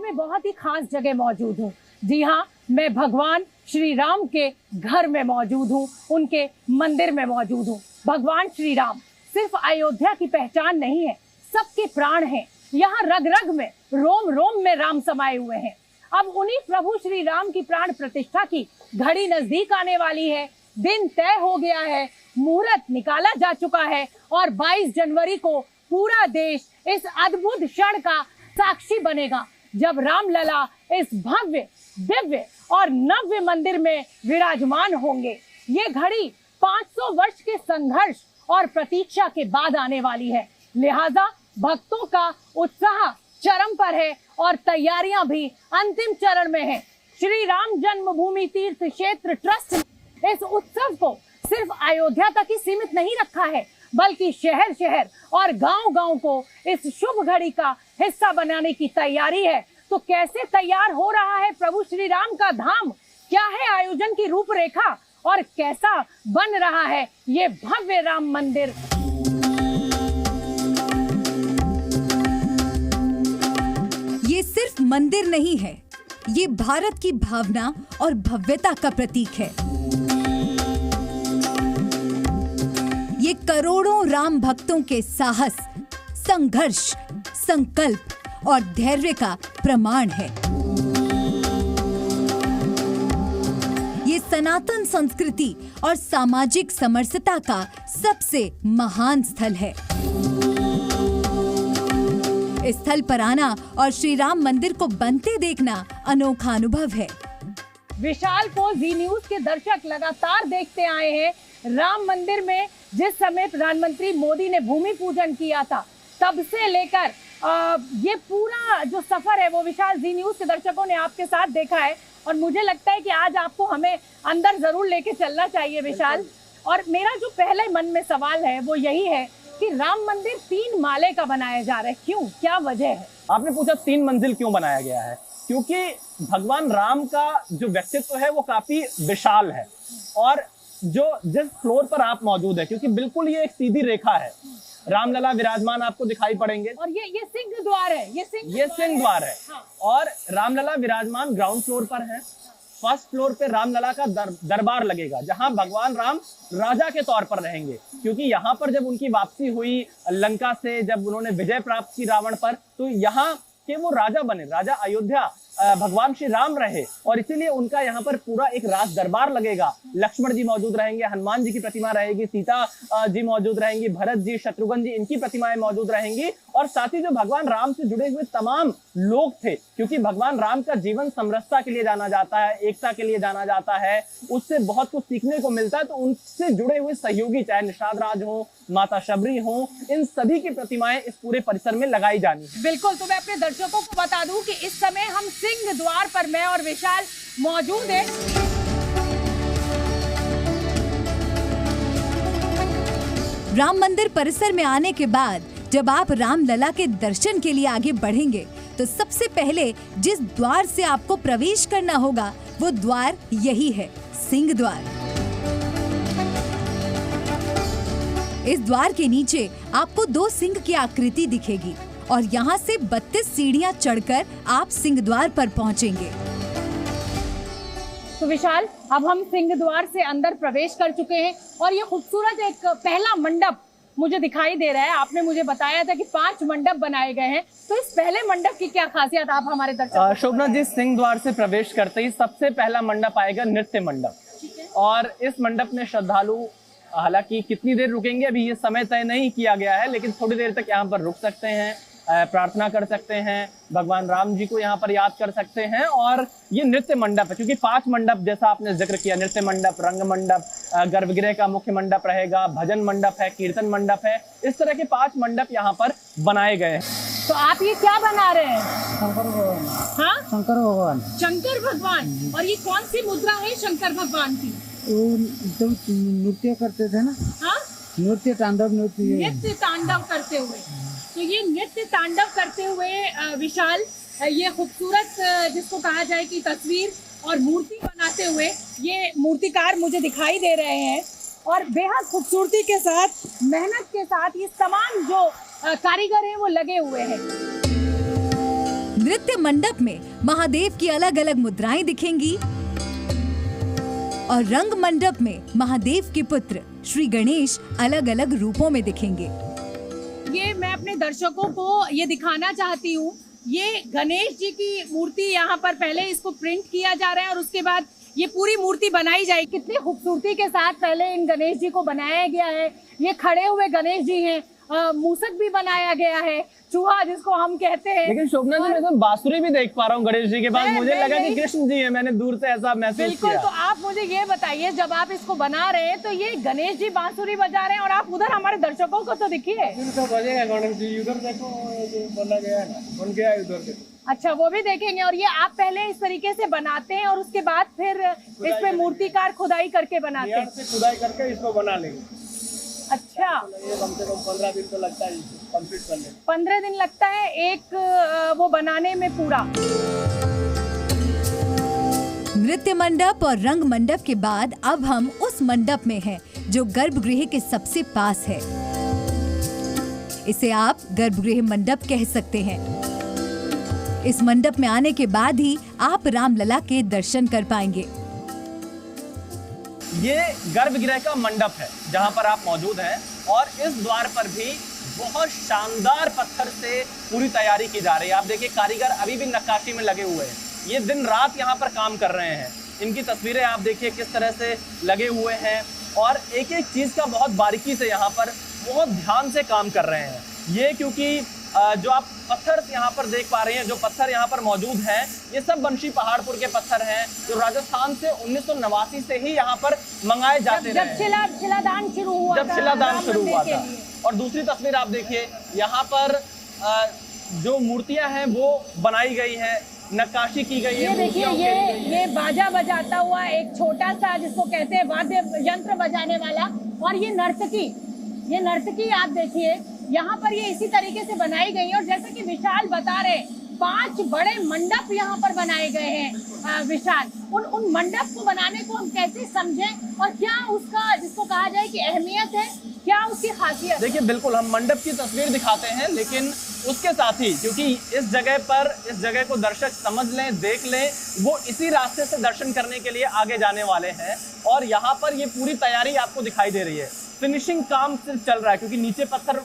में बहुत ही खास जगह मौजूद हूँ। जी हाँ, मैं भगवान श्री राम के घर में मौजूद हूँ, उनके मंदिर में मौजूद हूँ। भगवान श्री राम सिर्फ अयोध्या की पहचान नहीं है, सबके प्राण हैं। यहाँ रग रग में, रोम रोम में राम समाये हुए हैं। अब उन्हीं प्रभु श्री राम की प्राण प्रतिष्ठा की घड़ी नजदीक आने वाली है। दिन तय हो गया है, मुहूर्त निकाला जा चुका है और 22 जनवरी को पूरा देश इस अद्भुत क्षण का साक्षी बनेगा, जब रामलला इस भव्य, दिव्य और नव्य मंदिर में विराजमान होंगे। ये घड़ी 500 वर्ष के संघर्ष और प्रतीक्षा के बाद आने वाली है। लिहाजा भक्तों का उत्साह चरम पर है और तैयारियां भी अंतिम चरण में हैं। श्री राम जन्मभूमि तीर्थ क्षेत्र ट्रस्ट ने इस उत्सव को सिर्फ अयोध्या तक ही सीमित नहीं रखा है, बल्कि शहर शहर और गांव गांव को इस शुभ घड़ी का हिस्सा बनाने की तैयारी है। तो कैसे तैयार हो रहा है प्रभु श्री राम का धाम, क्या है आयोजन की रूपरेखा और कैसा बन रहा है ये भव्य राम मंदिर। ये सिर्फ मंदिर नहीं है, ये भारत की भावना और भव्यता का प्रतीक है। ये करोड़ों राम भक्तों के साहस, संघर्ष, संकल्प और धैर्य का प्रमाण है। ये सनातन संस्कृति और सामाजिक समरसता का सबसे महान स्थल है। इस स्थल पर आना और श्री राम मंदिर को बनते देखना अनोखा अनुभव है। विशाल को जी न्यूज के दर्शक लगातार देखते आए हैं। राम मंदिर में जिस समय प्रधानमंत्री मोदी ने भूमि पूजन किया था, तब से लेकर ये पूरा जो सफर है वो विशाल जी न्यूज के दर्शकों ने आपके साथ देखा है और मुझे लगता है कि आज आपको हमें अंदर जरूर लेके चलना चाहिए विशाल। और मेरा जो पहले मन में सवाल है वो यही है कि राम मंदिर 3 माले का बनाया जा रहा है, क्यों, क्या वजह है? आपने पूछा 3 मंजिल क्यों बनाया गया है, क्योंकि भगवान राम का जो व्यक्तित्व है वो काफी विशाल है और जो जिस फ्लोर पर आप मौजूद है, क्योंकि बिल्कुल ये एक सीधी रेखा है, रामलला विराजमान आपको दिखाई पड़ेंगे और ये सिंह द्वार है, ये सिंह द्वार है। हाँ। और रामलला विराजमान ग्राउंड फ्लोर पर है। फर्स्ट फ्लोर पे रामलला का दरबार लगेगा, जहां भगवान राम राजा के तौर पर रहेंगे, क्योंकि यहाँ पर जब उनकी वापसी हुई लंका से, जब उन्होंने विजय प्राप्त की रावण पर, तो यहाँ के वो राजा बने, राजा अयोध्या भगवान श्री राम रहे और इसीलिए उनका यहाँ पर पूरा एक राज दरबार लगेगा। लक्ष्मण जी मौजूद रहेंगे, हनुमान जी की प्रतिमा रहेगी, सीता जी मौजूद रहेंगी, भरत जी, शत्रुघ्न जी, इनकी प्रतिमाएं मौजूद रहेंगी और साथ ही जो भगवान राम से जुड़े हुए तमाम लोग थे, क्योंकि भगवान राम का जीवन समरसता के लिए जाना जाता है, एकता के लिए जाना जाता है, उससे बहुत कुछ सीखने को मिलता है। तो उनसे जुड़े हुए सहयोगी, चाहे निषाद राज हो, माता शबरी हो, इन सभी की प्रतिमाएं इस पूरे परिसर में लगाई जानी है। बिल्कुल, तो मैं अपने दर्शकों को बता दूं कि इस समय हम सिंह द्वार पर मैं और विशाल मौजूद है। राम मंदिर परिसर में आने के बाद जब आप रामलला के दर्शन के लिए आगे बढ़ेंगे तो सबसे पहले जिस द्वार से आपको प्रवेश करना होगा वो द्वार यही है, सिंह द्वार। इस द्वार के नीचे आपको 2 सिंह की आकृति दिखेगी और यहाँ से 32 सीढ़ियाँ चढ़कर आप सिंह द्वार पर पहुँचेंगे। तो विशाल, अब हम सिंह द्वार से अंदर प्रवेश कर चुके हैं और ये खूबसूरत एक पहला मंडप मुझे दिखाई दे रहा है। आपने मुझे बताया था कि 5 मंडप बनाए गए हैं, तो इस पहले मंडप की क्या खासियत आप हमारे दर्शकों? शोभना जी, सिंह द्वार से प्रवेश करते ही सबसे पहला मंडप आएगा नृत्य मंडप और इस मंडप में श्रद्धालु हालांकि कितनी देर रुकेंगे अभी ये समय तय नहीं किया गया है, लेकिन थोड़ी देर तक यहाँ पर रुक सकते हैं, प्रार्थना कर सकते हैं, भगवान राम जी को यहाँ पर याद कर सकते हैं। और ये नृत्य मंडप है, क्योंकि 5 मंडप जैसा आपने जिक्र किया, नृत्य मंडप, रंग मंडप, गर्भगृह का मुख्य मंडप रहेगा, भजन मंडप है, कीर्तन मंडप है, इस तरह के 5 मंडप यहाँ पर बनाए गए हैं। तो आप ये क्या बना रहे हैं? शंकर भगवान। हाँ, शंकर भगवान। शंकर भगवान। और ये कौन सी मुद्रा है शंकर भगवान की? वो जब नृत्य करते थे ना, हाँ, नृत्य तांडव करते हुए। तो ये नृत्य तांडव करते हुए विशाल, ये खूबसूरत जिसको कहा जाए कि तस्वीर और मूर्ति बनाते हुए ये मूर्तिकार मुझे दिखाई दे रहे हैं और बेहद खूबसूरती के साथ, मेहनत के साथ ये तमाम जो कारीगर हैं वो लगे हुए हैं। नृत्य मंडप में महादेव की अलग अलग मुद्राएं दिखेंगी और रंग मंडप में महादेव के पुत्र श्री गणेश अलग अलग रूपों में दिखेंगे। ये मैं अपने दर्शकों को ये दिखाना चाहती हूँ, ये गणेश जी की मूर्ति यहाँ पर पहले इसको प्रिंट किया जा रहा है और उसके बाद ये पूरी मूर्ति बनाई जाएगी। कितनी खूबसूरती के साथ पहले इन गणेश जी को बनाया गया है। ये खड़े हुए गणेश जी हैं, मूसक भी बनाया गया है, चूहा जिसको हम कहते हैं। लेकिन शोभना जी, मैं तो बांसुरी भी देख पा रहा हूँ गणेश जी के पास। मुझे लगा कि कृष्ण जी है, मैंने दूर से ऐसा महसूस किया। बिल्कुल, तो आप मुझे ये बताइए, जब आप इसको बना रहे हैं तो ये गणेश जी बांसुरी बजा रहे हैं और आप उधर हमारे दर्शकों को तो दिखिए। तो बजेगा गणेश जी, उधर देखो जो बना गया है ना, बन गया है उधर देखो। अच्छा, वो भी देखेंगे। और ये आप पहले इस तरीके से बनाते हैं और उसके बाद फिर इस पे मूर्तिकार खुदाई करके बनाते हैं? खुदाई करके इसको बना लेंगे। अच्छा, ये कम से कम 15 दिन तो लगता है कंप्लीट करने में। 15 दिन लगता है एक वो बनाने में पूरा। नृत्य मंडप और रंग मंडप के बाद अब हम उस मंडप में हैं जो गर्भगृह के सबसे पास है। इसे आप गर्भगृह मंडप कह सकते हैं। इस मंडप में आने के बाद ही आप रामलला के दर्शन कर पाएंगे। ये गर्भगृह का मंडप है जहां पर आप मौजूद हैं और इस द्वार पर भी बहुत शानदार पत्थर से पूरी तैयारी की जा रही है। आप देखिए, कारीगर अभी भी नक्काशी में लगे हुए हैं। ये दिन रात यहाँ पर काम कर रहे हैं। इनकी तस्वीरें आप देखिए किस तरह से लगे हुए हैं और एक एक चीज का बहुत बारीकी से यहाँ पर बहुत ध्यान से काम कर रहे हैं। ये क्योंकि जो आप पत्थर यहाँ पर देख पा रहे हैं, जो पत्थर यहाँ पर मौजूद हैं, ये सब बंशी पहाड़पुर के पत्थर हैं जो राजस्थान से 1989 से ही यहाँ पर मंगाए जाते रहे। जब शिलादान शुरू हुआ जब शिलादान शुरू हुआ था। और दूसरी तस्वीर आप देखिए, यहाँ पर जो मूर्तियां हैं वो बनाई गई है, नक्काशी की गई है। ये देखिए, ये बाजा बजाता हुआ एक छोटा सा, जिसको कहते हैं वाद्य यंत्र बजाने वाला, और ये नर्तकी आप देखिए, यहाँ पर ये इसी तरीके से बनाई गई है। और जैसा कि विशाल बता रहे, 5 बड़े मंडप यहाँ पर बनाए गए हैं। विशाल, उन मंडप को बनाने को हम कैसे समझें और क्या उसका, जिसको कहा जाए कि अहमियत है, क्या उसकी खासियत? देखिए, बिल्कुल हम मंडप की तस्वीर दिखाते हैं, लेकिन उसके साथ ही क्योंकि इस जगह को दर्शक समझ लें, देख लें, वो इसी रास्ते से दर्शन करने के लिए आगे जाने वाले हैं। और यहाँ पर ये पूरी तैयारी आपको दिखाई दे रही है। फिनिशिंग काम सिर्फ चल रहा है क्योंकि नीचे पत्थर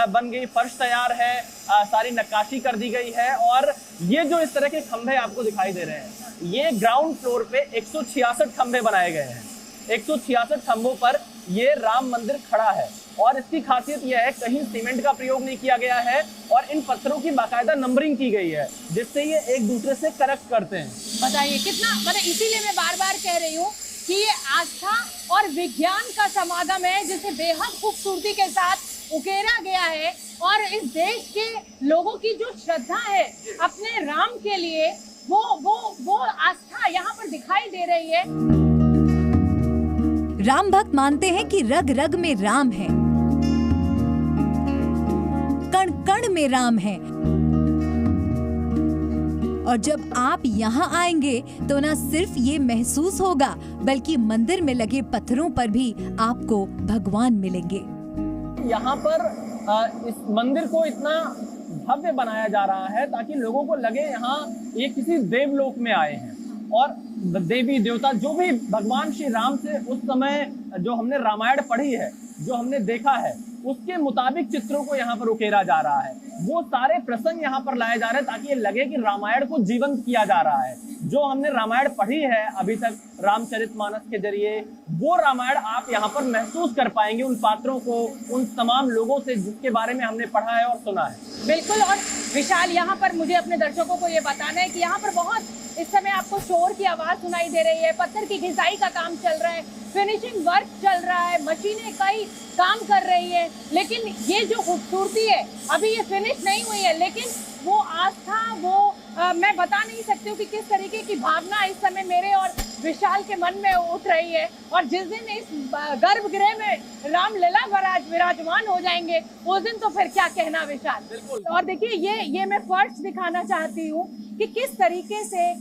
बन गई, फर्श तैयार है, सारी नक्काशी कर दी गई है। और ये जो इस तरह के खंभे आपको दिखाई दे रहे हैं, ये ग्राउंड फ्लोर पे 166 खंभे बनाए गए हैं। 166 खंभों पर ये राम मंदिर खड़ा है। और इसकी खासियत यह है, कहीं सीमेंट का प्रयोग नहीं किया गया है और इन पत्थरों की बाकायदा नंबरिंग की गई है, जिससे ये एक दूसरे से कनेक्ट करते हैं। बताइए कितना, मतलब इसीलिए मैं बार बार कह रही हूँ कि ये आस्था और विज्ञान का समागम है, जिसे बेहद खूबसूरती के साथ उकेरा गया है। और इस देश के लोगों की जो श्रद्धा है अपने राम के लिए, वो आस्था यहाँ पर दिखाई दे रही है। राम भक्त मानते हैं कि रग रग में राम है, कण कण में राम है। और जब आप यहाँ आएंगे तो न सिर्फ ये महसूस होगा, बल्कि मंदिर में लगे पत्थरों पर भी आपको भगवान मिलेंगे। यहाँ पर इस मंदिर को इतना भव्य बनाया जा रहा है ताकि लोगों को लगे यहाँ ये किसी देवलोक में आए हैं। और देवी देवता जो भी भगवान श्री राम से उस समय जो हमने रामायण पढ़ी है, जो हमने देखा है, उसके मुताबिक चित्रों को यहाँ पर उकेरा जा रहा है। वो सारे प्रसंग यहाँ पर लाए जा रहे हैं ताकि ये लगे कि रामायण को जीवंत किया जा रहा है। जो हमने रामायण पढ़ी है अभी तक रामचरितमानस के जरिए, वो रामायण आप यहाँ पर महसूस कर पाएंगे, उन पात्रों को, उन तमाम लोगों से जिसके बारे में हमने पढ़ा है और सुना है। बिल्कुल। और विशाल, यहाँ पर मुझे अपने दर्शकों को ये बताना है कि यहाँ पर बहुत इस समय आपको शोर की आवाज सुनाई दे रही है, पत्थर की घिसाई का काम चल रहा है, फिनिशिंग वर्क चल रहा है, मशीनें कई काम कर रही है। लेकिन ये जो खूबसूरती है, अभी ये फिनिश नहीं हुई है, लेकिन वो आस्था, वो मैं बता नहीं सकती हूँ कि किस तरीके की भावना इस समय मेरे और विशाल के मन में उठ रही है। और जिस दिन इस गर्भगृह में रामलला विराजमान हो जाएंगे, उस दिन तो फिर क्या कहना विशाल। बिल्कुल। और देखिए, ये मैं फर्श दिखाना चाहती हूँ कि किस तरीके से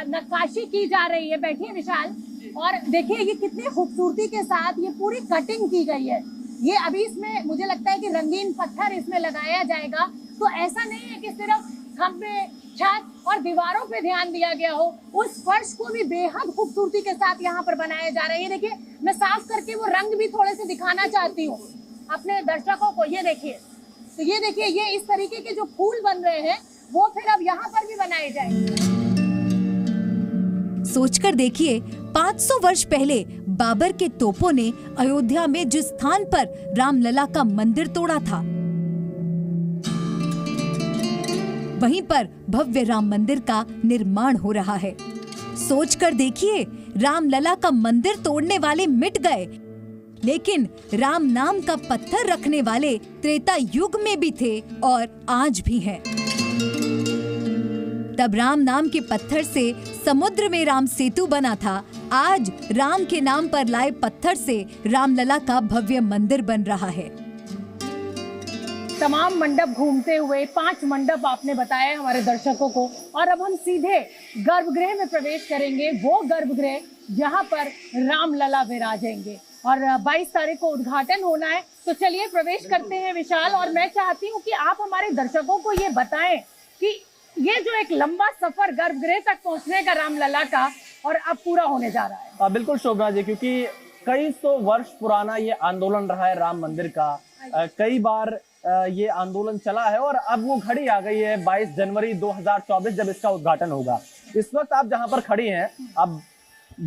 नक्काशी की जा रही है। बैठिए विशाल, और देखिए ये कितनी खूबसूरती के साथ ये पूरी कटिंग की गई है। ये अभी इसमें मुझे लगता है कि रंगीन पत्थर इसमें लगाया जाएगा, तो ऐसा नहीं है कि सिर्फ खंभे, छत और दीवारों पे ध्यान दिया गया हो, उस फर्श को भी बेहद खूबसूरती के साथ यहाँ पर बनाया जा रहा है। ये देखिए, मैं साफ करके वो रंग भी थोड़े से दिखाना चाहती हूँ अपने दर्शकों को। ये देखिए, तो ये देखिए, ये इस तरीके के जो फूल बन रहे हैं वो फिर अब यहाँ पर भी बनाए जाएंगे। सोचकर देखिए, 500 वर्ष पहले बाबर के तोपों ने अयोध्या में जिस स्थान पर रामलला का मंदिर तोड़ा था, वहीं पर भव्य राम मंदिर का निर्माण हो रहा है। सोचकर देखिए, रामलला का मंदिर तोड़ने वाले मिट गए, लेकिन राम नाम का पत्थर रखने वाले त्रेता युग में भी थे और आज भी हैं। तब राम नाम के पत्थर से समुद्र में राम सेतु बना था। आज राम के नाम पर लाए पत्थर से रामलला का भव्य मंदिर बन रहा है। तमाम मंडप घूमते हुए 5 मंडप आपने बताया हमारे दर्शकों को, और अब हम सीधे गर्भगृह में प्रवेश करेंगे। वो गर्भगृह जहां पर रामलला विराजेंगे और 22 तारीख को उद्घाटन होना है। तो चलिए प्रवेश करते हैं विशाल, और मैं चाहती हूँ कि आप हमारे दर्शकों को ये बताएं कि ये जो एक लंबा सफर गर्भगृह तक पहुंचने का रामलला का और अब पूरा होने जा रहा है। बिल्कुल शोभना जी, क्योंकि कई सौ वर्ष पुराना ये आंदोलन रहा है राम मंदिर का। कई बार ये आंदोलन चला है और अब वो घड़ी आ गई है 22 जनवरी 2024 जब इसका उद्घाटन होगा। इस वक्त आप जहां पर खड़ी हैं, अब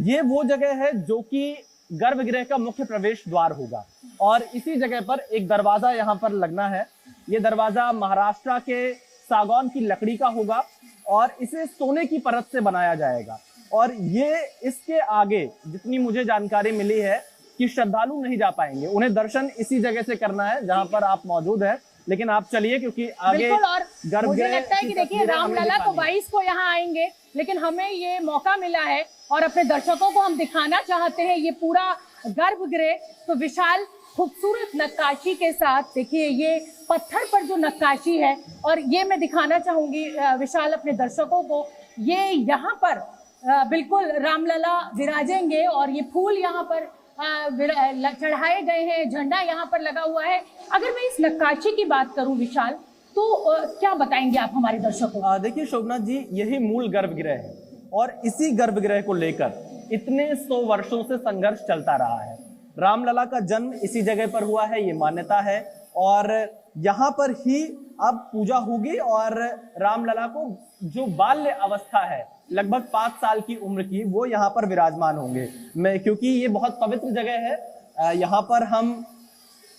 ये वो जगह है जो कि गर्भगृह का मुख्य प्रवेश द्वार होगा, और इसी जगह पर एक दरवाजा यहाँ पर लगना है। ये दरवाजा महाराष्ट्र के सागौन की लकड़ी का होगा और इसे सोने की परत से बनाया जाएगा। और ये इसके आगे जितनी मुझे जानकारी मिली है कि श्रद्धालु नहीं जा पाएंगे, उन्हें दर्शन इसी जगह से करना है जहां पर आप मौजूद हैं। लेकिन आप चलिए, क्योंकि आगे और मुझे लगता है कि देखिए, रामलला तो 22 को यहाँ आएंगे, लेकिन हमें ये मौका मिला है और अपने दर्शकों को हम दिखाना चाहते हैं ये पूरा गर्भगृह। तो विशाल खूबसूरत नक्काशी के साथ देखिए, ये पत्थर पर जो नक्काशी है, और ये मैं दिखाना चाहूंगी विशाल अपने दर्शकों को। ये यहाँ पर बिल्कुल रामलला विराजेंगे और ये फूल यहाँ पर चढ़ाए गए हैं, झंडा यहाँ पर लगा हुआ है। अगर मैं इस नक्काशी की बात करूं विशाल, तो क्या बताएंगे आप हमारे दर्शकों को? देखिए शोभना जी, यही मूल गर्भगृह है और इसी गर्भगृह को लेकर इतने 100 वर्षों से संघर्ष चलता रहा है। रामलला का जन्म इसी जगह पर हुआ है, ये मान्यता है, और यहाँ पर ही अब पूजा होगी। और रामलला को जो बाल्य अवस्था है, लगभग 5 साल की उम्र की, वो यहाँ पर विराजमान होंगे। क्योंकि ये बहुत पवित्र जगह है, यहाँ पर हम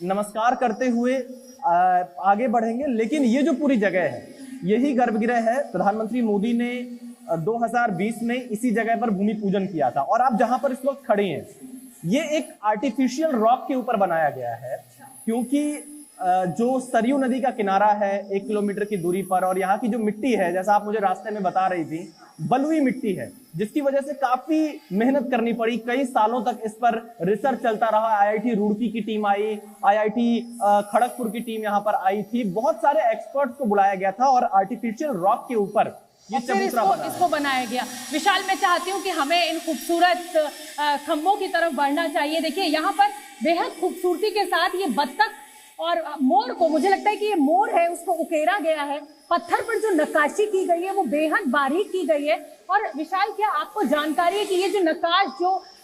नमस्कार करते हुए आगे बढ़ेंगे। लेकिन ये जो पूरी जगह है, यही गर्भगृह है। प्रधानमंत्री मोदी ने 2020 में इसी जगह पर भूमि पूजन किया था। और आप जहां पर इस वक्त खड़ी हैं, ये एक आर्टिफिशियल रॉक के ऊपर बनाया गया है, क्योंकि जो सरयू नदी का किनारा है 1 किलोमीटर की दूरी पर, और यहाँ की जो मिट्टी है, जैसा आप मुझे रास्ते में बता रही थी, बलुई मिट्टी है, जिसकी वजह से काफी मेहनत करनी पड़ी। कई सालों तक इस पर रिसर्च चलता रहा। IIT रुड़की की टीम आई, IIT खड़गपुर की टीम यहाँ पर आई थी, बहुत सारे एक्सपर्ट्स को बुलाया गया था और आर्टिफिशियल रॉक के ऊपर ये चबूतरा इसको बनाया गया। विशाल, मैं चाहती हूँ कि हमें इन खूबसूरत खंभों की तरफ बढ़ना चाहिए। देखिए, यहाँ पर बेहद खूबसूरती के साथ ये बत्तख और मोर को, मुझे लगता है कि ये मोर है, उसको उकेरा गया है। पत्थर पर जो नक्काशी की गई है वो बेहद बारीक की गई है। और विशाल, क्या आपको जानकारी है कि ये जो नक्काश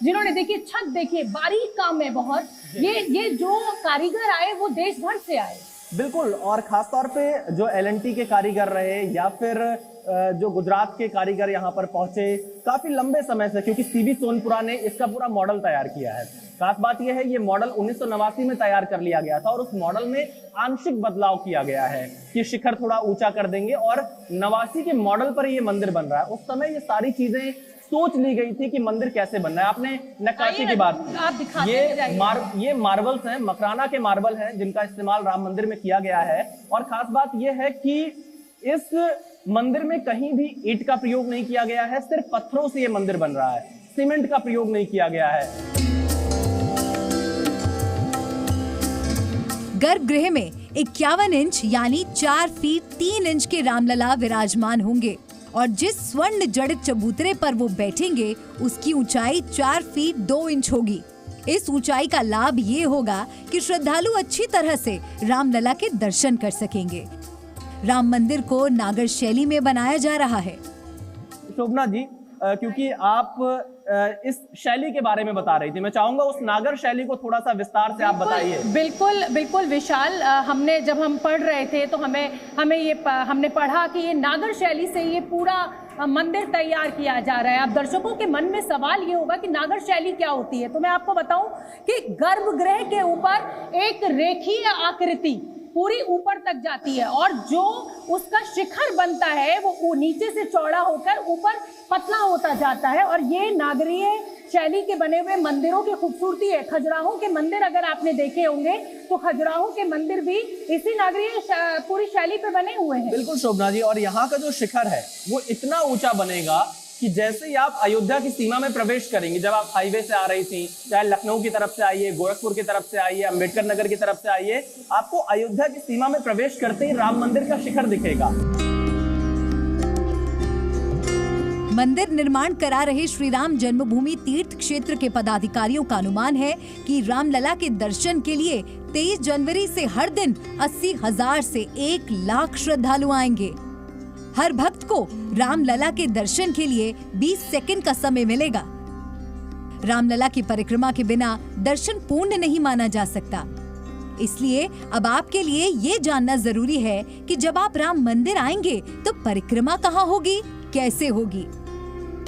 जिन्होंने देखिए, छत देखिए, बारीक काम है बहुत, ये जो कारीगर आए वो देश भर से आए। बिल्कुल, और खासतौर पे जो LNT के कारीगर रहे या फिर जो गुजरात के कारीगर यहाँ पर पहुंचे काफी लंबे समय से, क्योंकि CB सोनपुरा ने इसका पूरा मॉडल तैयार किया है। खास बात यह है, ये मॉडल 1989 में तैयार कर लिया गया था और उस मॉडल में आंशिक बदलाव किया गया है कि शिखर थोड़ा ऊंचा कर देंगे, और 89 के मॉडल पर ये मंदिर बन रहा है। उस समय ये सारी चीजें सोच ली गई थी कि मंदिर कैसे बनना है। आपने नक्काशी की बात, ये मार्बल्स हैं, मकराना के मार्बल हैं, जिनका इस्तेमाल राम मंदिर में किया गया है। और खास बात यह है कि इस मंदिर में कहीं भी ईंट का प्रयोग नहीं किया गया है, सिर्फ पत्थरों से ये मंदिर बन रहा है, सीमेंट का प्रयोग नहीं किया गया है। गर्भगृह में 51 इंच यानी 4 फीट 3 इंच के रामलला विराजमान होंगे, और जिस स्वर्ण जड़ित चबूतरे पर वो बैठेंगे उसकी ऊंचाई 4 फीट 2 इंच होगी। इस ऊंचाई का लाभ ये होगा कि श्रद्धालु अच्छी तरह से रामलला के दर्शन कर सकेंगे। राम मंदिर को नागर शैली में बनाया जा रहा है। शोभना जी, क्योंकि आप इस शैली के बारे में बता रही थी, मैं चाहूंगा उस नागर शैली को थोड़ा सा विस्तार से आप बताइए। बिल्कुल बिल्कुल विशाल, हमने जब हम पढ़ रहे थे तो हमने पढ़ा कि ये नागर शैली से ये पूरा मंदिर तैयार किया जा रहा है। अब दर्शकों के मन में सवाल ये होगा कि नागर शैली क्या होती है, तो मैं आपको बताऊं कि गर्भगृह के ऊपर एक रेखीय आकृति पूरी ऊपर तक जाती है और जो उसका शिखर बनता है वो नीचे से चौड़ा होकर ऊपर पतला होता जाता है। और ये नागरीय शैली के बने हुए मंदिरों की खूबसूरती है। खजुराहो के मंदिर अगर आपने देखे होंगे तो खजुराहो के मंदिर भी इसी नागरीय पूरी शैली पे बने हुए हैं। बिल्कुल शोभना जी, और यहाँ का जो शिखर है वो इतना ऊंचा बनेगा कि जैसे ही आप अयोध्या की सीमा में प्रवेश करेंगे, जब आप हाईवे से आ रही थी, चाहे लखनऊ की तरफ से आइए, गोरखपुर की तरफ से आइए, अंबेडकर नगर की तरफ से आइए, आपको अयोध्या की सीमा में प्रवेश करते ही राम मंदिर का शिखर दिखेगा। मंदिर निर्माण करा रहे श्री राम जन्मभूमि तीर्थ क्षेत्र के पदाधिकारियों का अनुमान है कि रामलला के दर्शन के लिए 23 जनवरी से हर दिन 80,000 से 1 लाख श्रद्धालु आएंगे। हर भक्त को रामलला के दर्शन के लिए 20 सेकंड का समय मिलेगा। रामलला की परिक्रमा के बिना दर्शन पूर्ण नहीं माना जा सकता। इसलिए अब आपके लिए ये जानना जरूरी है कि जब आप राम मंदिर आएंगे तो परिक्रमा कहाँ होगी, कैसे होगी।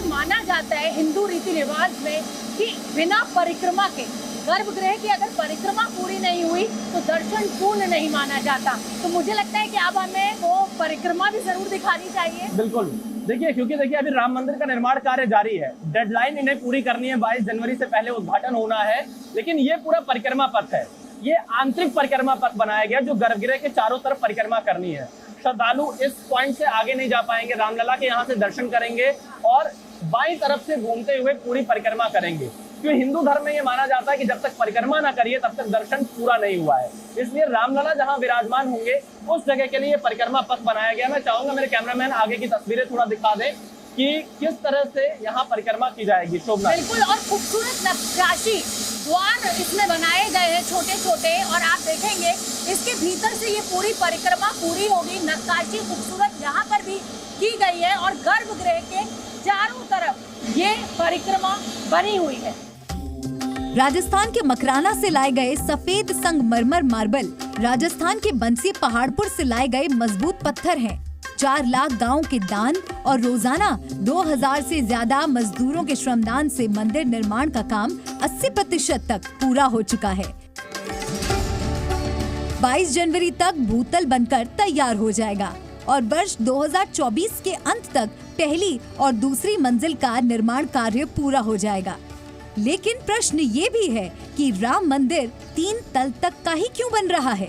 माना जाता है हिंदू रीति रिवाज में कि बिना परिक्रमा के, गर्भगृह की अगर परिक्रमा पूरी नहीं हुई तो दर्शन पूर्ण नहीं माना जाता। तो मुझे लगता है कि अब हमें वो परिक्रमा भी जरूर दिखानी चाहिए। बिल्कुल, देखिए क्योंकि देखिए अभी राम मंदिर का निर्माण कार्य जारी है, डेडलाइन इन्हें पूरी करनी है, 22 जनवरी से पहले उद्घाटन होना है। लेकिन ये पूरा परिक्रमा पथ है, ये आंतरिक परिक्रमा पथ बनाया गया जो गर्भगृह के चारों तरफ परिक्रमा करनी है। श्रद्धालु इस पॉइंट से आगे नहीं जा पाएंगे, रामलला के यहाँ से दर्शन करेंगे और बाईं तरफ से घूमते हुए पूरी परिक्रमा करेंगे। क्योंकि हिंदू धर्म में ये माना जाता है कि जब तक परिक्रमा ना करिए तब तक दर्शन पूरा नहीं हुआ है। इसलिए रामलला जहां विराजमान होंगे उस जगह के लिए परिक्रमा पथ बनाया गया। मैं चाहूंगा मेरे कैमरामैन आगे की तस्वीरें थोड़ा दिखा दें कि किस तरह से यहाँ परिक्रमा की जाएगी। शोभना, बिल्कुल, और खूबसूरत नक्काशी द्वार इसमें बनाए गए हैं छोटे छोटे, और आप देखेंगे इसके भीतर से ये पूरी परिक्रमा पूरी होगी। नक्काशी खूबसूरत यहाँ पर भी की गई है और गर्भगृह के चारों तरफ ये परिक्रमा बनी हुई है। राजस्थान के मकराना से लाए गए सफेद संगमरमर मार्बल, राजस्थान के बंसी पहाड़पुर से लाए गए मजबूत पत्थर हैं। 4 लाख गांव के दान और रोजाना 2000 से ज्यादा मजदूरों के श्रमदान से मंदिर निर्माण का काम 80% तक पूरा हो चुका है। 22 जनवरी तक भूतल बनकर तैयार हो जाएगा और वर्ष 2024 के अंत तक पहली और दूसरी मंजिल का निर्माण कार्य पूरा हो जाएगा। लेकिन प्रश्न ये भी है कि राम मंदिर 3 तल तक का ही क्यों बन रहा है।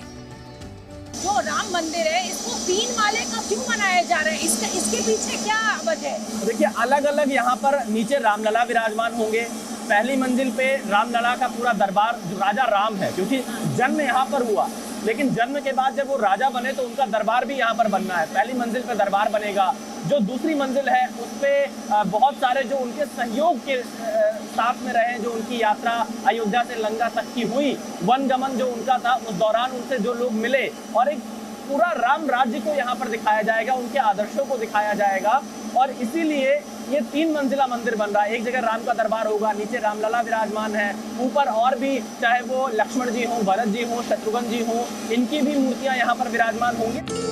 जो राम मंदिर है इसको 3 माले का क्यों बनाया जा रहा है, इसके पीछे क्या वजह है? देखिए अलग अलग यहाँ पर नीचे रामलला विराजमान होंगे। पहली मंजिल पे रामलला का पूरा दरबार, जो राजा राम है, क्योंकि जन्म यहाँ पर हुआ, लेकिन जन्म के बाद जब वो राजा बने तो उनका दरबार भी यहाँ पर बनना है। पहली मंजिल पे दरबार बनेगा। जो दूसरी मंजिल है उस पे बहुत सारे जो उनके सहयोग के साथ में रहे, जो उनकी यात्रा अयोध्या से लंका तक की हुई, वनगमन जो उनका था, उस दौरान उनसे जो लोग मिले, और एक पूरा राम राज्य को यहाँ पर दिखाया जाएगा, उनके आदर्शों को दिखाया जाएगा। और इसीलिए ये 3 मंजिला मंदिर बन रहा है। एक जगह राम का दरबार होगा, नीचे रामलला विराजमान है, ऊपर और भी चाहे वो लक्ष्मण जी हों, भरत जी हों, शत्रुघ्न जी हों, इनकी भी मूर्तियां यहाँ पर विराजमान होंगी।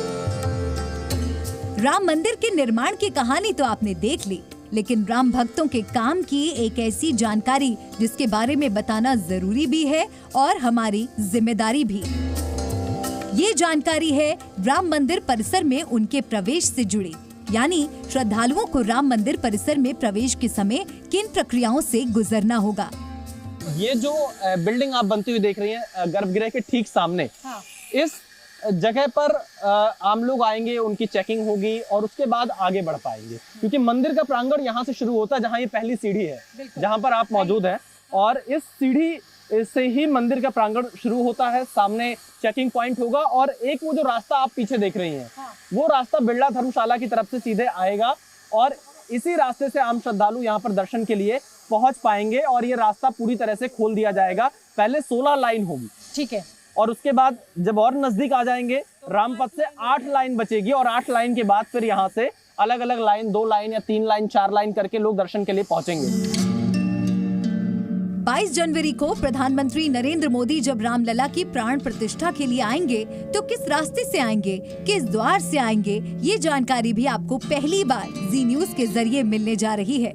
राम मंदिर के निर्माण की कहानी तो आपने देख ली, लेकिन राम भक्तों के काम की एक ऐसी जानकारी जिसके बारे में बताना जरूरी भी है और हमारी जिम्मेदारी भी। ये जानकारी है राम मंदिर परिसर में उनके प्रवेश से जुड़ी, यानी श्रद्धालुओं को राम मंदिर परिसर में प्रवेश के समय किन प्रक्रियाओं से गुजरना होगा। ये जो बिल्डिंग आप बनती हुई देख रही हैं गर्भगृह के ठीक सामने, हाँ। इस जगह पर आम लोग आएंगे, उनकी चेकिंग होगी और उसके बाद आगे बढ़ पाएंगे, क्योंकि मंदिर का प्रांगण यहाँ से शुरू होता है, जहाँ ये पहली सीढ़ी है, जहाँ पर आप मौजूद हैं, और इस सीढ़ी से ही मंदिर का प्रांगण शुरू होता है। सामने चेकिंग पॉइंट होगा और एक वो जो रास्ता आप पीछे देख रही हैं, हाँ। वो रास्ता बिरला धर्मशाला की तरफ से सीधे आएगा और इसी रास्ते से आम श्रद्धालु यहाँ पर दर्शन के लिए पहुंच पाएंगे। और ये रास्ता पूरी तरह से खोल दिया जाएगा। पहले 16 लाइन होगी, ठीक है, और उसके बाद जब और नजदीक आ जाएंगे रामपथ से 8 लाइन बचेगी और 8 लाइन के बाद फिर यहाँ से अलग अलग लाइन, 2 लाइन या 3 लाइन, 4 लाइन करके लोग दर्शन के लिए पहुंचेंगे। 22 जनवरी को प्रधानमंत्री नरेंद्र मोदी जब रामलला की प्राण प्रतिष्ठा के लिए आएंगे तो किस रास्ते से आएंगे, किस द्वार से आएंगे, ये जानकारी भी आपको पहली बार जी न्यूज के जरिए मिलने जा रही है।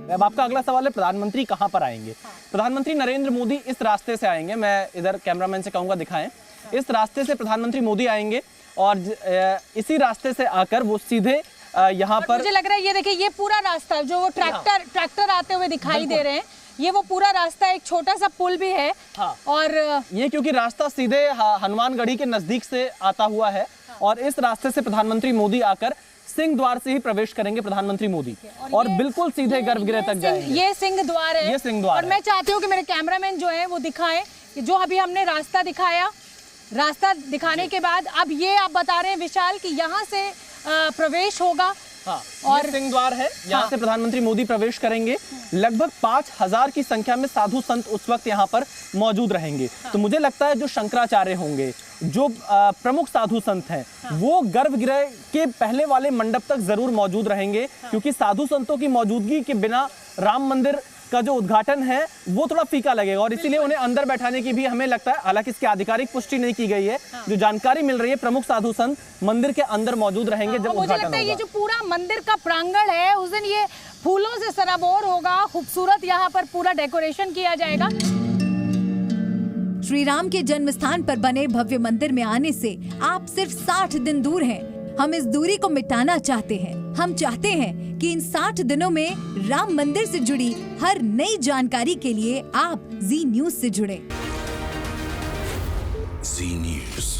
अब आपका अगला सवाल है प्रधानमंत्री कहाँ पर आएंगे। प्रधानमंत्री नरेंद्र मोदी इस रास्ते से आएंगे। मैं इधर कैमरामैन से कहूँगा दिखाएं। इस रास्ते से प्रधानमंत्री मोदी आएंगे और इसी रास्ते से आकर वो सीधे यहाँ पर, मुझे लग रहा है ये देखिए ये पूरा रास्ता जो वो ट्रैक्टर आते हुए दिखाई दे रहे हैं, ये वो पूरा रास्ता, एक छोटा सा पुल भी है। हाँ। और ये क्योंकि रास्ता सीधे हनुमानगढ़ी के नजदीक से आता हुआ है और इस रास्ते से प्रधानमंत्री मोदी आकर सिंह द्वार से ही प्रवेश करेंगे प्रधानमंत्री मोदी और बिल्कुल सीधे गर्भगृह तक जाएंगे। ये सिंह द्वार है। ये सिंह द्वार और मैं चाहती हूँ कि मेरे कैमरामैन जो है वो दिखाएं कि जो अभी हमने रास्ता दिखाया, रास्ता दिखाने के बाद अब ये आप बता रहे हैं विशाल कि यहाँ से प्रवेश होगा। हाँ, और सिंह द्वार है, यहाँ से प्रधानमंत्री मोदी प्रवेश करेंगे। लगभग 5000 की संख्या में साधु संत उस वक्त यहाँ पर मौजूद रहेंगे। तो मुझे लगता है जो शंकराचार्य होंगे, जो प्रमुख साधु संत हैं, वो गर्भगृह के पहले वाले मंडप तक जरूर मौजूद रहेंगे, क्योंकि साधु संतों की मौजूदगी के बिना राम मंदिर का जो उद्घाटन है वो थोड़ा फीका लगेगा और इसीलिए उन्हें अंदर बैठाने की भी हमें लगता है, हालांकि इसकी आधिकारिक पुष्टि नहीं की गई है, जो जानकारी मिल रही है प्रमुख साधु संत मंदिर के अंदर मौजूद रहेंगे जब मुझे लगता है ये जो पूरा मंदिर का प्रांगण है उस दिन ये फूलों से सराबोर होगा, खूबसूरत यहाँ पर पूरा डेकोरेशन किया जाएगा। श्री राम के जन्म स्थान पर बने भव्य मंदिर में आने से आप सिर्फ 60 दिन दूर हैं। हम इस दूरी को मिटाना चाहते हैं। हम चाहते हैं कि इन 60 दिनों में राम मंदिर से जुड़ी हर नई जानकारी के लिए आप जी न्यूज से जुड़े। जी न्यूज।